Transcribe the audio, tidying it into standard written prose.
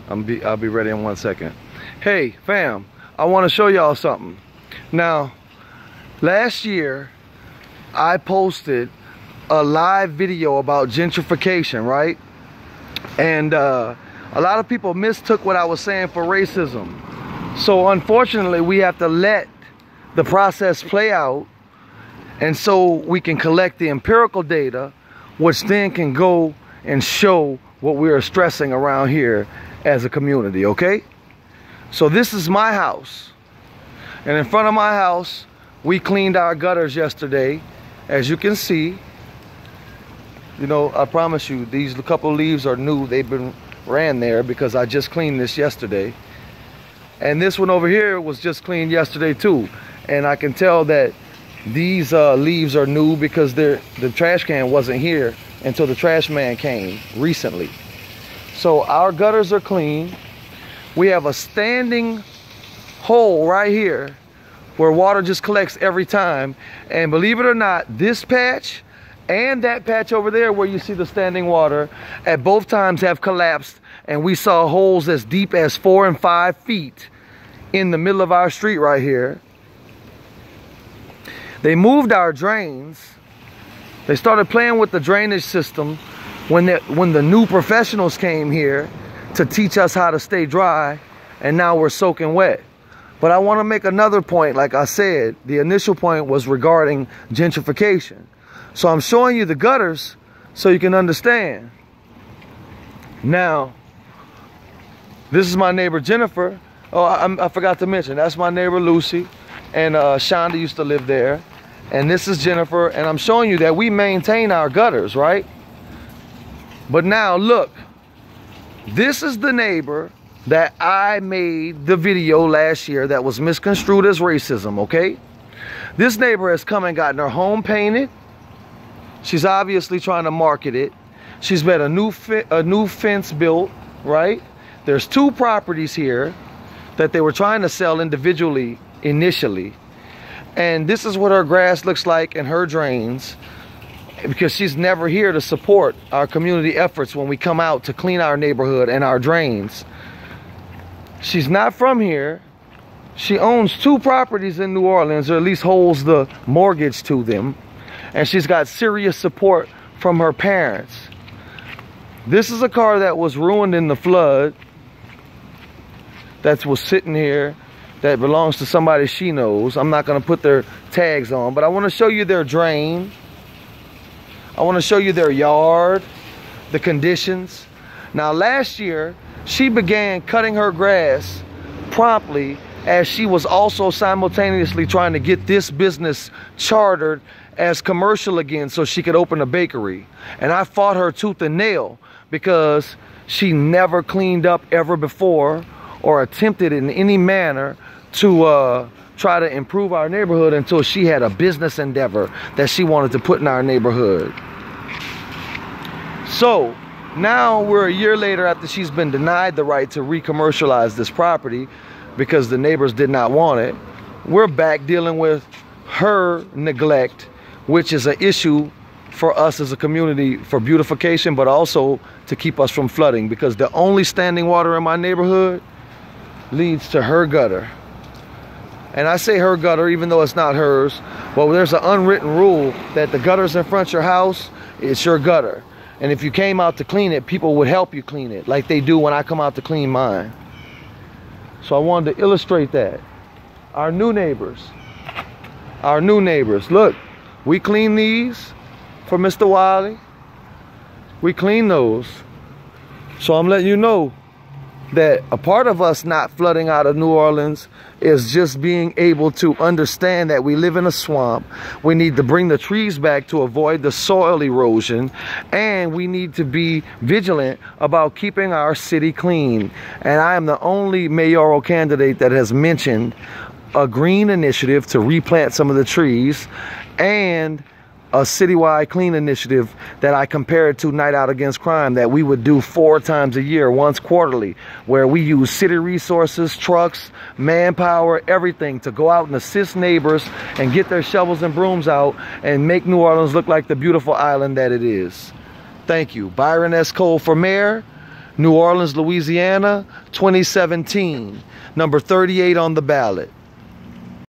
I'll be ready in 1 second. Hey, fam, I want to show y'all something. Now, last year, I posted a live video about gentrification, right? And a lot of people mistook what I was saying for racism. So unfortunately, we have to let the process play out, and so we can collect the empirical data, which then can go and show what we are stressing around here as a community, okay? So this is my house, and in front of my house we cleaned our gutters yesterday. As you can see, you know, I promise you these couple leaves are new. They've been ran there because I just cleaned this yesterday, and this one over here was just cleaned yesterday too. And I can tell that these leaves are new because the trash can wasn't here until the trash man came recently. So our gutters are clean. We have a standing hole right here where water just collects every time. And believe it or not, this patch and that patch over there where you see the standing water at both times have collapsed, and we saw holes as deep as 4 and 5 feet in the middle of our street right here. They moved our drains. They started playing with the drainage system when the new professionals came here to teach us how to stay dry, and now we're soaking wet. But I want to make another point. Like I said, the initial point was regarding gentrification. So I'm showing you the gutters so you can understand. Now, this is my neighbor Jennifer. Oh, I forgot to mention, that's my neighbor Lucy, and Shonda used to live there. And this is Jennifer, and I'm showing you that we maintain our gutters, right? But now look, this is the neighbor that I made the video last year that was misconstrued as racism, okay? This neighbor has come and gotten her home painted. She's obviously trying to market it. She's got a new fence built, right? There's 2 properties here that they were trying to sell individually initially. And this is what her grass looks like and her drains, because she's never here to support our community efforts when we come out to clean our neighborhood and our drains. She's not from here. She owns 2 properties in New Orleans, or at least holds the mortgage to them. And she's got serious support from her parents. This is a car that was ruined in the flood, that was sitting here, that belongs to somebody she knows. I'm not going to put their tags on, but I want to show you their drain. I want to show you their yard, the conditions. Now, last year, she began cutting her grass promptly, as she was also simultaneously trying to get this business chartered as commercial again so she could open a bakery. And I fought her tooth and nail because she never cleaned up ever before or attempted in any manner to try to improve our neighborhood until she had a business endeavor that she wanted to put in our neighborhood. So now we're a year later after she's been denied the right to re-commercialize this property because the neighbors did not want it. We're back dealing with her neglect, which is an issue for us as a community for beautification, but also to keep us from flooding, because the only standing water in my neighborhood leads to her gutter. And I say her gutter even though it's not hers. Well, there's an unwritten rule that the gutters in front of your house, it's your gutter. And if you came out to clean it, people would help you clean it, like they do when I come out to clean mine. So I wanted to illustrate that. Our new neighbors. Look, we clean these for Mr. Wiley. We clean those. So I'm letting you know that a part of us not flooding out of New Orleans is just being able to understand that we live in a swamp. We need to bring the trees back to avoid the soil erosion, and we need to be vigilant about keeping our city clean. And I am the only mayoral candidate that has mentioned a green initiative to replant some of the trees, and a citywide clean initiative that I compared to Night Out Against Crime that we would do 4 times a year, once quarterly, where we use city resources, trucks, manpower, everything to go out and assist neighbors and get their shovels and brooms out and make New Orleans look like the beautiful island that it is. Thank you. Byron S. Cole for mayor, New Orleans, Louisiana, 2017, number 38 on the ballot.